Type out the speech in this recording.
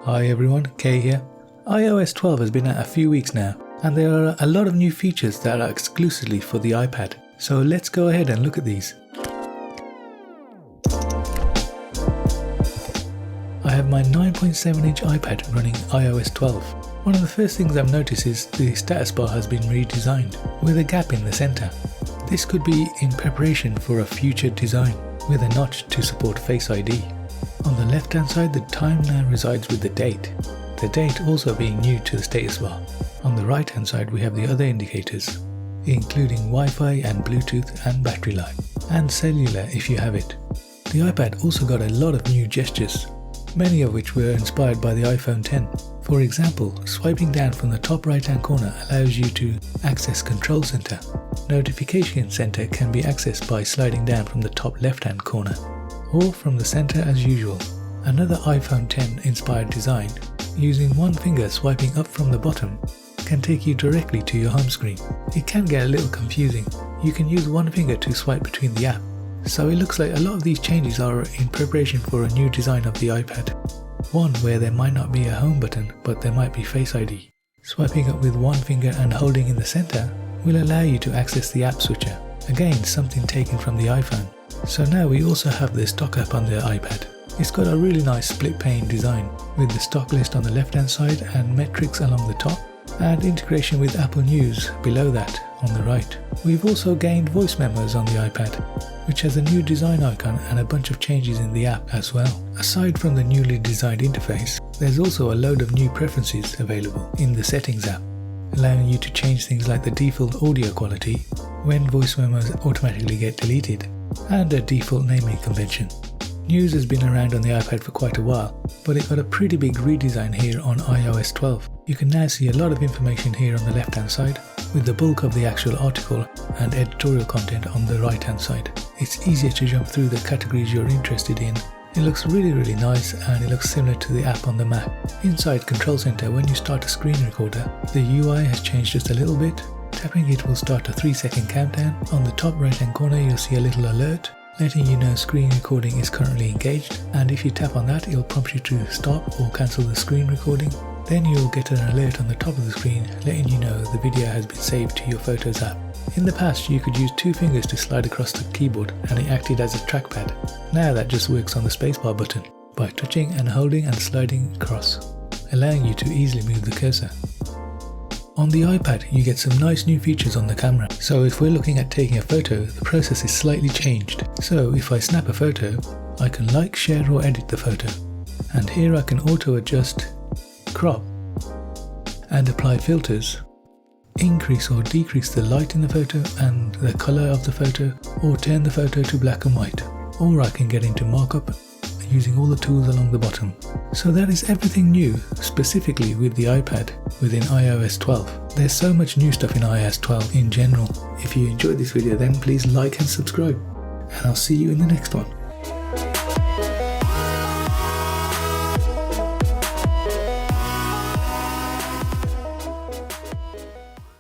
Hi everyone, Kay here. iOS 12 has been out a few weeks now, and there are a lot of new features that are exclusively for the iPad. So let's go ahead and look at these. I have my 9.7-inch iPad running iOS 12. One of the first things I've noticed is the status bar has been redesigned, with a gap in the center. This could be in preparation for a future design, with a notch to support Face ID. On the left hand side, the time now resides with the date also being new to the status bar. On the right hand side we have the other indicators, including Wi-Fi and Bluetooth and battery life, and cellular if you have it. The iPad also got a lot of new gestures, many of which were inspired by the iPhone X. For example, swiping down from the top right hand corner allows you to access Control Center. Notification Center can be accessed by sliding down from the top left hand corner, or from the center as usual. Another iPhone X inspired design, using one finger swiping up from the bottom, can take you directly to your home screen. It can get a little confusing. You can use one finger to swipe between the app. So it looks like a lot of these changes are in preparation for a new design of the iPad. One where there might not be a home button, but there might be Face ID. Swiping up with one finger and holding in the center will allow you to access the app switcher. Again, something taken from the iPhone. So now we also have the stock app on the iPad. It's got a really nice split pane design, with the stock list on the left hand side and metrics along the top, and integration with Apple News below that on the right. We've also gained voice memos on the iPad, which has a new design icon and a bunch of changes in the app as well. Aside from the newly designed interface, there's also a load of new preferences available in the settings app, allowing you to change things like the default audio quality, when voice memos automatically get deleted, and a default naming convention. News has been around on the iPad for quite a while, but it got a pretty big redesign here on iOS 12. You can now see a lot of information here on the left hand side, with the bulk of the actual article and editorial content on the right hand side. It's easier to jump through the categories you're interested in. It looks really nice, and it looks similar to the app on the Mac. Inside Control Center, when you start a screen recorder, the UI has changed just a little bit. Tapping it will start a 3-second countdown. On the top right hand corner you'll see a little alert, letting you know screen recording is currently engaged, and if you tap on that it'll prompt you to stop or cancel the screen recording. Then you'll get an alert on the top of the screen letting you know the video has been saved to your Photos app. In the past you could use 2 fingers to slide across the keyboard and it acted as a trackpad. Now that just works on the spacebar button by touching and holding and sliding across, allowing you to easily move the cursor. On the iPad you get some nice new features on the camera. So if we're looking at taking a photo, the process is slightly changed. So if I snap a photo, I can like, share or edit the photo. And here I can auto adjust, crop, and apply filters, increase or decrease the light in the photo and the color of the photo, or turn the photo to black and white. Or I can get into markup using all the tools along the bottom. So that is everything new, specifically with the iPad within iOS 12. There's so much new stuff in iOS 12 in general. If you enjoyed this video then please like and subscribe, and I'll see you in the next one.